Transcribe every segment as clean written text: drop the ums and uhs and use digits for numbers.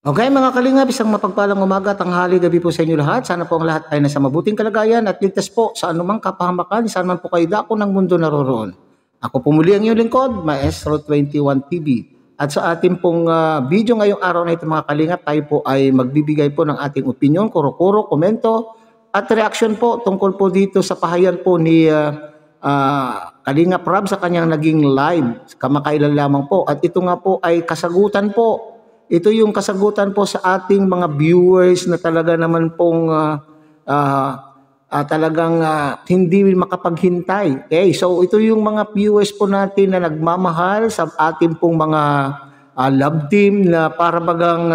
Okay mga kalingap, isang mapagpalang umaga, tanghali, gabi po sa inyo lahat. Sana po ang lahat ay nasa mabuting kalagayan at ligtas po sa anumang kapahamakan, saan man po kayo dako ng mundo naroroon. Ako po muli ang iyong lingkod, Maestro 21 TV. At sa ating pong video ngayong araw na ito mga kalingap, tayo po ay magbibigay po ng ating opinion, kuro-kuro, komento at reaction po tungkol po dito sa pahayag po ni Kalingap Rob sa kanyang naging live kamakailan lamang po. At ito nga po ay kasagutan po. Ito yung kasagutan po sa ating mga viewers na talaga naman pong talagang hindi makapaghintay. Okay, so ito yung mga viewers po natin na nagmamahal sa ating pong mga love team na para bagang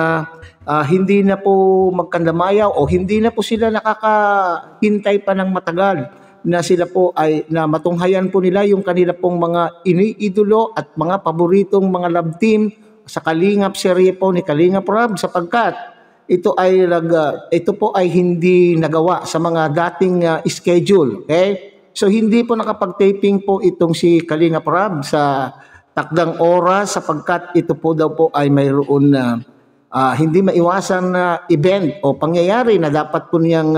hindi na po magkandamayaw o hindi na po sila nakakahintay pa ng matagal na sila po ay na matunghayan po nila yung kanila pong mga iniidolo at mga paboritong mga love team sa Kalingap serye po ni Kalingap Rob sapagkat ito po ay hindi nagawa sa mga dating schedule. Okay? So hindi po nakapag-taping po itong si Kalingap Rob sa takdang oras sapagkat ito po daw po ay mayroon na hindi maiwasan na event o pangyayari na dapat po niyang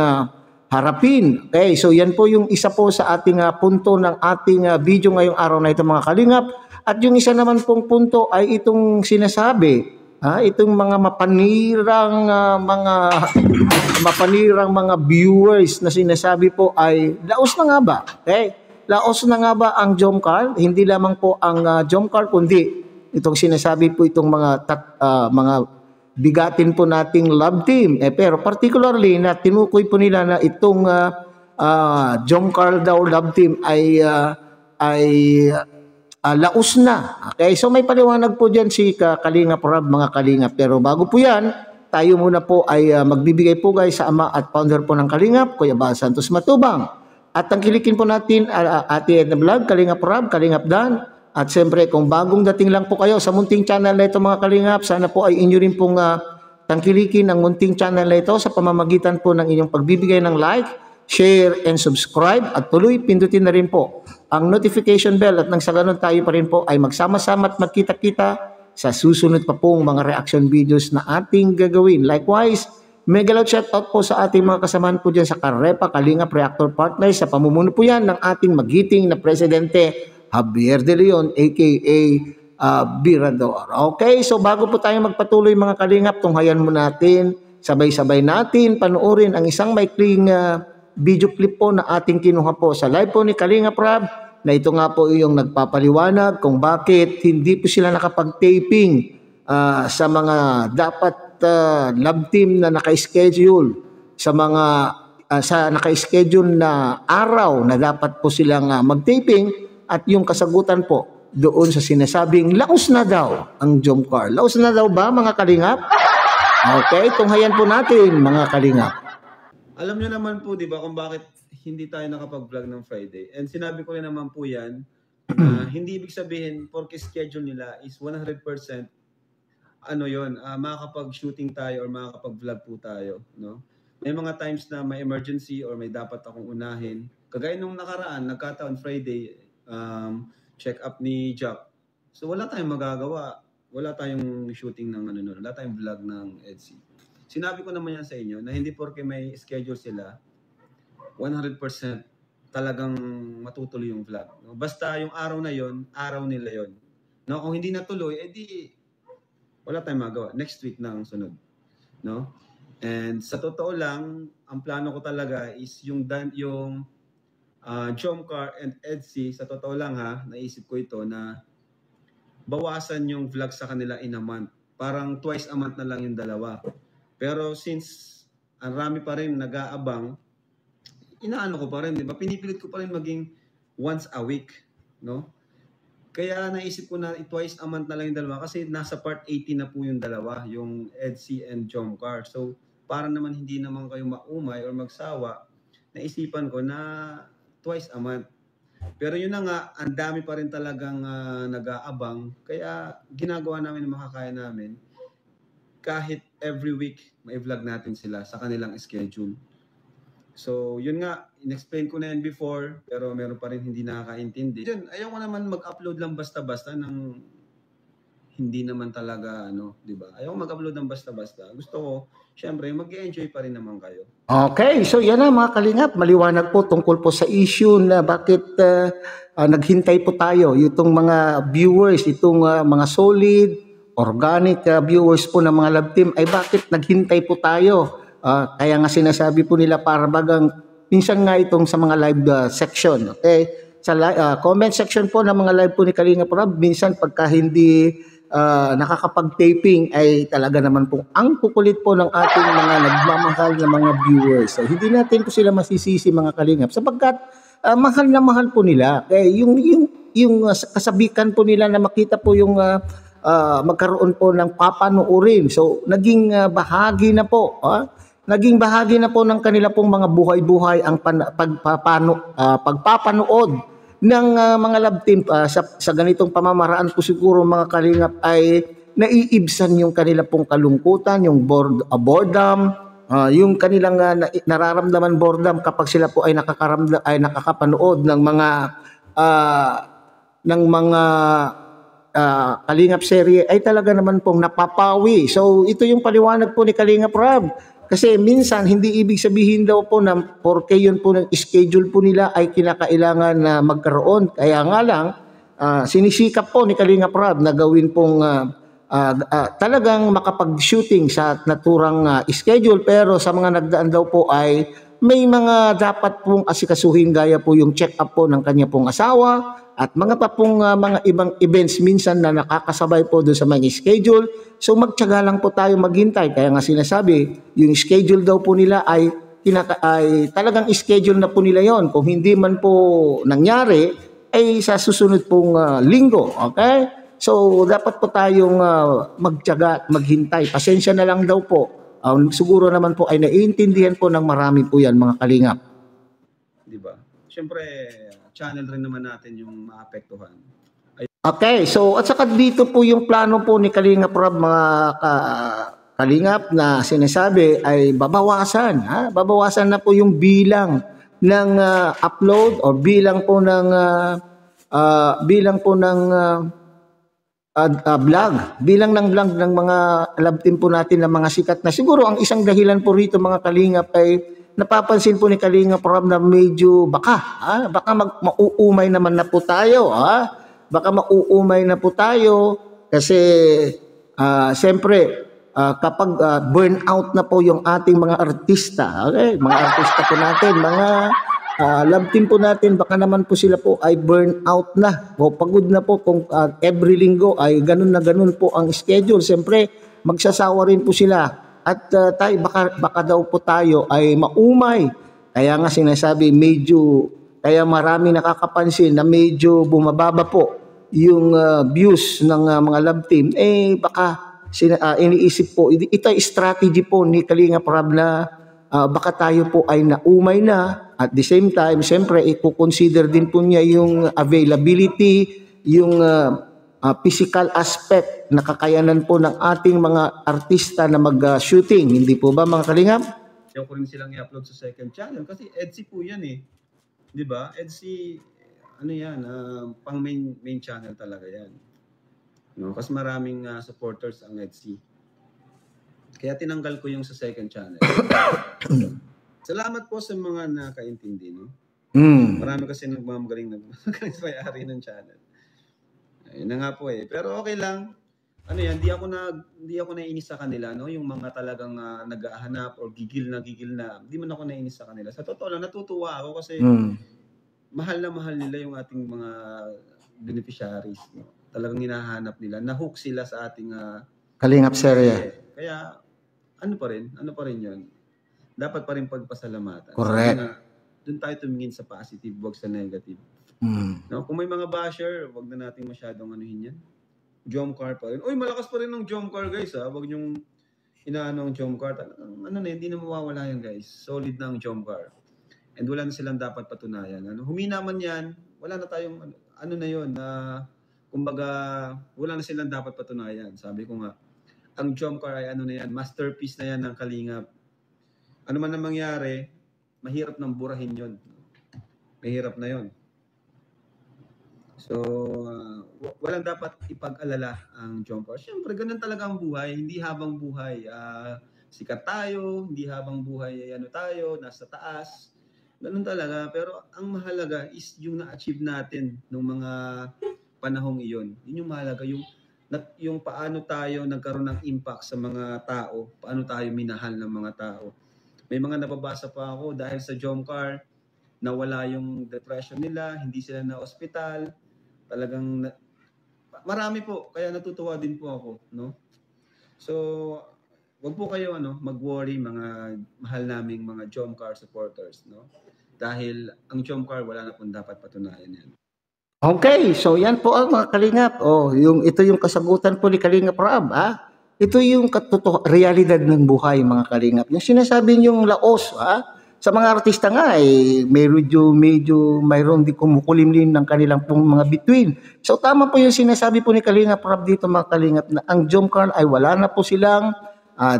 harapin. Okay, so yan po yung isa po sa ating punto ng ating video ngayong araw na ito mga kalingap. At yung isa naman pong punto ay itong sinasabi, itong mga mapanirang mga viewers na sinasabi po ay laos na nga ba? Okay? Laos na nga ba ang Jomcar? Hindi lamang po ang Jomcar kundi itong sinasabi po itong mga bigatin po nating love team. Pero particularly na tinukoy po nila na itong Jomcar daw love team ay laos na. Okay, so may paliwanag po dyan si Kalingap Rob mga Kalingap. Pero bago po yan, tayo muna po ay magbibigay po guys sa ama at founder po ng Kalingap, Kuya Bal Santos Matubang. At tangkilikin po natin Ate Edna Vlog, Kalingap Rob, Kalingap Dan. At siyempre kung bagong dating lang po kayo sa munting channel na ito mga Kalingap, sana po ay inyo rin pong tangkilikin ang munting channel na ito sa pamamagitan po ng inyong pagbibigay ng like, share, and subscribe at tuloy pindutin na rin po ang notification bell at nang sa ganun tayo pa rin po ay magsama-sama at magkita-kita sa susunod pa pong mga reaction videos na ating gagawin. Likewise, mega loud shoutout po sa ating mga kasamahan po dyan sa Karepa Kalingap Reactor Partners sa pamumuno po yan ng ating magiting na Presidente Javier De Leon aka Birador. Okay, so bago po tayo magpatuloy mga Kalingap, tunghayan mo natin, sabay-sabay natin panoorin ang isang maikling video clip po na ating kinuha po sa live po ni Kalingap Rob na ito nga po yung nagpapaliwanag kung bakit hindi po sila nakapag-taping sa mga dapat love team na naka-schedule sa mga sa naka-schedule na araw na dapat po silang mag-taping at yung kasagutan po doon sa sinasabing laos na daw ang Jomcar. Laos na daw ba mga Kalingap? Okay, tunghayan po natin mga Kalingap. Alam nyo naman po, di ba, kung bakit hindi tayo nakapag-vlog ng Friday. And sinabi ko rin naman po yan, hindi ibig sabihin, porque schedule nila is 100% ano yon, makakapag-shooting tayo or makakapag-vlog po tayo. No? May mga times na may emergency or may dapat akong unahin. Kagaya nung nakaraan, nagkataon Friday, check up ni Jack. So wala tayong magagawa. Wala tayong shooting ng wala tayong vlog ng EDSI. Sinabi ko naman yan sa inyo na hindi porke may schedule sila, 100% talagang matutuloy yung vlog. No? Basta yung araw na yon, araw nila yon. No? Kung hindi natuloy, edi wala tayong magawa. Next week na ang sunod. No? And sa totoo lang, ang plano ko talaga is yung Jomcar and EDSI, sa totoo lang naisip ko ito na bawasan yung vlog sa kanila in a month. Parang twice a month na lang yung dalawa. Pero since ang rami pa rin nag-aabang, inaano ko pa rin, di ba? Pinipilit ko pa rin maging once a week, no? Kaya naisip ko na twice a month na lang yung dalawa kasi nasa part 80 na po yung dalawa, yung EDSI and Jomcar. So, para naman hindi naman kayo maumay or magsawa, naisipan ko na twice a month. Pero yun na nga, ang dami pa rin talagang nag-aabang. Kaya ginagawa namin ang makakaya namin. Kahit every week, may vlog natin sila sa kanilang schedule. So, yun nga, in-explain ko na yan before, pero meron pa rin hindi nakakaintindi. Yun, ayaw ko naman mag-upload lang basta-basta ng hindi naman talaga ano, 'di ba? Ayaw mag-upload ng basta-basta. Gusto ko, syempre mag-enjoy pa rin naman kayo. Okay, so yan na mga kalingap, maliwanag po tungkol po sa issue na bakit naghintay po tayo. Itong mga viewers, itong mga solid, organic viewers po ng mga love team, ay bakit naghintay po tayo? Kaya nga sinasabi po nila para bagang, minsan nga itong sa mga live section, okay? Sa comment section po ng mga live po ni Kalingap Rob, minsan pagka hindi nakakapag-taping ay talaga naman po ang kukulit po ng ating mga nagmamahal na mga viewers. So, hindi natin po sila masisisi mga kalingap sapagkat mahal na mahal po nila. Kaya yung kasabikan po nila na makita po yung magkaroon po ng papanoorin. So, naging bahagi na po. Naging bahagi na po ng kanila pong mga buhay-buhay ang pagpapanood ng mga love team sa ganitong pamamaraan po siguro mga kalingap ay naiibsan yung kanila pong kalungkutan, yung boredom, yung kanilang nararamdaman boredom kapag sila po ay nakakapanood ng mga Kalingap serye ay talaga naman pong napapawi. So ito yung paliwanag po ni Kalingap Rob. Kasi minsan hindi ibig sabihin daw po na porke yun po ng schedule po nila ay kinakailangan na magkaroon. Kaya nga lang, sinisikap po ni Kalingap Rob na gawin pong talagang makapag-shooting sa naturang schedule. Pero sa mga nagdaan daw po ay may mga dapat pong asikasuhin gaya po yung check-up po ng kanya pong asawa at mga pa pong mga ibang events minsan na nakakasabay po doon sa mga schedule. So magtiyaga lang po tayo maghintay. Kaya nga sinasabi, yung schedule daw po nila ay talagang schedule na po nila yon. Kung hindi man po nangyari, ay sa susunod pong linggo. Okay? So dapat po tayong magtiyaga at maghintay. Pasensya na lang daw po. Siguro naman po ay naiintindihan po ng marami po yan mga kalingap. Di ba? Siyempre, channel rin naman natin yung maapektuhan. Okay, so at saka dito po yung plano po ni Kalingap Rob mga kalingap na sinasabi ay babawasan. Babawasan na po yung bilang ng upload o bilang po ng vlog. Bilang ng vlog ng mga love team po natin ng mga sikat na. Siguro ang isang dahilan po rito mga kalingap ay napapansin po ni Kalingap Rob na medyo baka mauumay naman na po tayo. Baka mauumay na po tayo kasi siyempre kapag burnout na po yung ating mga artista, okay? Mga artista po natin, mga love team po natin, baka naman po sila po ay burnout na. O pagod na po kung every linggo ay ganun na ganun po ang schedule. Siyempre, magsasawa rin po sila. At tayo, baka daw po tayo ay maumay. Kaya nga sinasabi, kaya marami nakakapansin na medyo bumababa po yung views ng mga love team, baka iniisip po, ito ay strategy po ni Kalingap Rob na baka tayo po ay naumay na. At the same time, siyempre, i-consider din po niya yung availability, yung physical aspect na kakayanan po ng ating mga artista na mag-shooting. Hindi po ba mga Kalingap? Ayaw ko rin silang i-upload sa second channel kasi EDSI po yan eh. Di ba? EDSI, ano yan, pang main channel talaga yan. No? Kasi maraming supporters ang EDSI. Kaya tinanggal ko yung sa second channel. Salamat po sa mga nakaintindi. No? Marami kasi nagmamagaling sa may-ari ng channel. Ayun na nga po eh. Pero okay lang. Ano yan, di ako naiinis sa kanila, no? Yung mga talagang naghahanap or gigil na, di man ako naiinis sa kanila. Sa totoo lang, natutuwa ako kasi mahal na mahal nila yung ating mga beneficiaries. No? Talagang hinahanap nila. Na-hook sila sa ating Kalingap serye. Kaya, ano pa rin yun. Dapat pa rin pagpasalamatan. Correct. Doon tayo tumingin sa positive, wag sa negative. No? Kung may mga basher, wag na natin masyadong anuhin yan. Jomcar pa rin. Uy, malakas pa rin ng Jomcar, guys. Wag yung inaano ang Jomcar. Hindi na mawawala yan, guys. Solid na ang Jomcar. And wala na silang dapat patunayan. Humina man yan, wala na tayong, na yun, kumbaga, wala na silang dapat patunayan. Sabi ko nga, ang Jomcar ay masterpiece na yan ng Kalingap. Ano man ang mangyari, mahirap nang burahin yun. Mahirap na yun. So, walang dapat ipag-alala ang Jomcar. Siyempre, ganun talaga ang buhay. Hindi habang buhay sikat tayo, hindi habang buhay ano tayo, nasa taas. Ganun talaga. Pero ang mahalaga is yung na-achieve natin nung mga panahong iyon. Yun yung mahalaga. Yung paano tayo nagkaroon ng impact sa mga tao, paano tayo minahal ng mga tao. May mga nababasa pa ako dahil sa Jomcar, nawala yung depression nila, hindi sila na ospital, talagang marami po, kaya natutuwa din po ako, no? So, wag po kayo mag-worry mga mahal naming mga Jomcar supporters, no? Dahil ang Jomcar wala na pong dapat patunayan yan. Okay, so yan po ang mga kalingap. Ito yung kasagutan po ni Kalingap Rob. Ito yung realidad ng buhay, mga kalingap. Yung sinasabi niyong laos, sa mga artista nga, medyo mayroon di kumukulimlim ng kanilang pong mga bituin. So tama po yung sinasabi po ni Kalingap Rob dito, mga kalingap, na ang Jomcar ay wala na po silang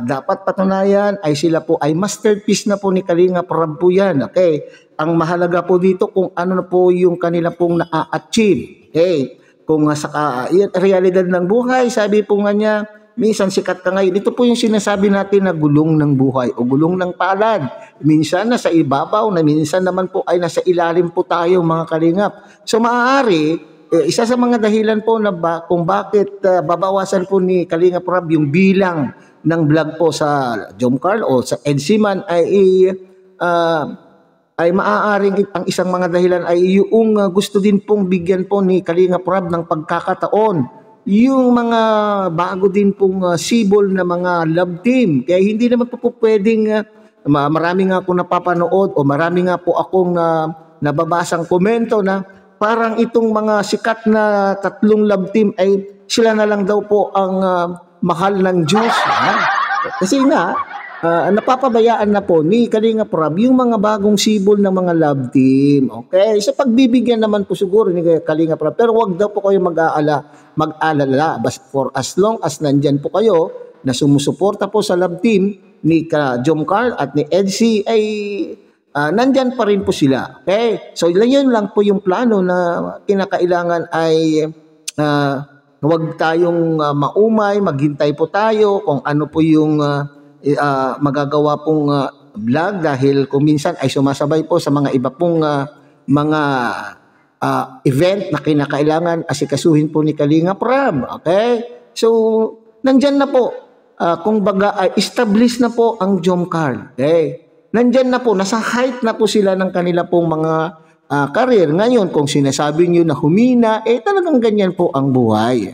dapat patunayan, ay sila po ay masterpiece na po ni Kalingap Rob po yan. Okay? Ang mahalaga po dito kung ano na po yung kanila pong na-achieve. Okay? Kung sa realidad ng buhay, sabi po nga niya, minsan sikat ka ngayon. Ito po yung sinasabi natin na gulong ng buhay o gulong ng palad. Minsan nasa ibabaw, na minsan naman po ay nasa ilalim po tayo, mga kalingap. So maaari, isa sa mga dahilan po na kung bakit babawasan po ni Kalingap Rob yung bilang ng vlog po sa Jomcar o sa Edsiman ay maaaring ang isang mga dahilan ay yung gusto din pong bigyan po ni Kalingap Rob ng pagkakataon yung mga bago din pong sibol na mga love team. Kaya hindi naman po pwedeng marami nga akong napapanood o marami nga po akong nababasang komento na parang itong mga sikat na tatlong love team ay sila na lang daw po ang mahal ng Diyos. Kasi nga, napapabayaan na po ni Kalingap Rob yung mga bagong sibol ng mga love team. Okay? Sa pagbibigyan naman po siguro ni Kalingap Rob. Pero wag daw po kayo mag-aalala. Basta for as long as nandyan po kayo na sumusuporta po sa love team ni Jomcar at ni Edsy ay nandyan pa rin po sila. Okay? So yun lang po yung plano na kinakailangan ay huwag tayong maumay, maghintay po tayo kung ano po yung magagawa pong vlog dahil kung minsan ay sumasabay po sa mga iba pong mga event na kinakailangan asikasuhin po ni Kalingap Rob. Okay? So, nandyan na po. Kung baga, established na po ang Jomcar. Okay? Nandyan na po, nasa height na po sila ng kanila pong mga career. Ngayon, kung sinasabi nyo na humina, talagang ganyan po ang buhay.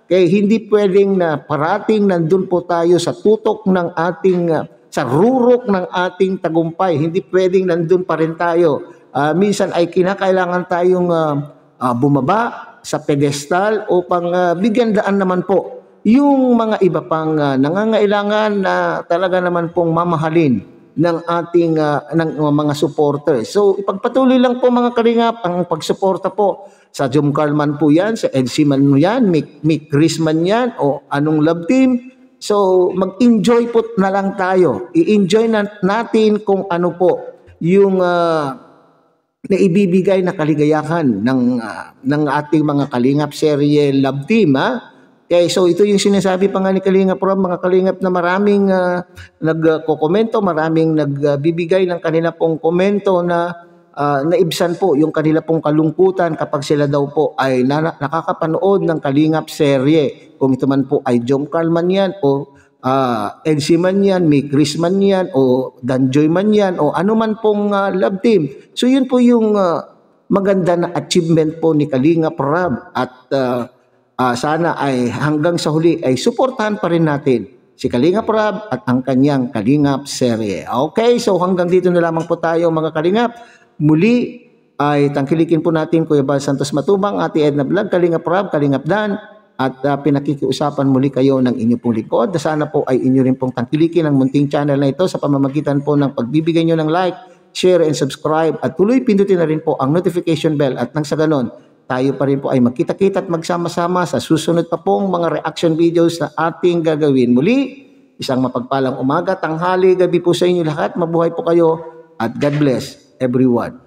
Kaya hindi pwedeng na parating nandun po tayo sa tutok ng ating, sa rurok ng ating tagumpay. Hindi pwedeng nandun pa rin tayo. Minsan ay kinakailangan tayong bumaba sa pedestal upang bigyan daan naman po yung mga iba pang nangangailangan na talaga naman pong mamahalin ng ating ng mga supporters. So ipagpatuloy lang po, mga kalingap, ang pagsuporta po sa Jomcar man po yan, sa Edsy man yan, Mick Chris man yan, o anong love team. So mag-enjoy po na lang tayo. I-enjoy natin kung ano po yung na ibibigay na kaligayahan ng ating mga kalingap serye love team. Okay, so ito yung sinasabi pa nga ni Kalingap Rob, mga kalingap, na maraming nagko-komento, maraming nagbibigay ng kanila pong komento na naibsan po yung kanila pong kalungkutan kapag sila daw po ay nakakapanood ng kalingap serye. Kung ito man po ay Jomcar man yan o Edsy man yan, Mick Chris man yan o Danjoy man yan o ano man pong love team. So yun po yung maganda na achievement po ni Kalingap Rob at sana ay hanggang sa huli ay suportahan pa rin natin si Kalingap Rob at ang kanyang Kalingap serye. Okay, so hanggang dito na lamang po tayo, mga kalingap. Muli ay tangkilikin po natin Kuya Bal Santos Matubang, Ate Edna Vlog, Kalingap Rob, Kalingap Dan, at pinakikiusapan muli kayo ng inyong pong likod. Sana po ay inyo rin pong tangkilikin ang munting channel na ito sa pamamagitan po ng pagbibigay nyo ng like, share, and subscribe. At tuloy pindutin na rin po ang notification bell at nang sa ganon, tayo pa rin po ay magkita-kita at magsama-sama sa susunod pa pong mga reaction videos na ating gagawin. Muli, isang mapagpalang umaga, tanghali, gabi po sa inyo lahat. Mabuhay po kayo at God bless everyone.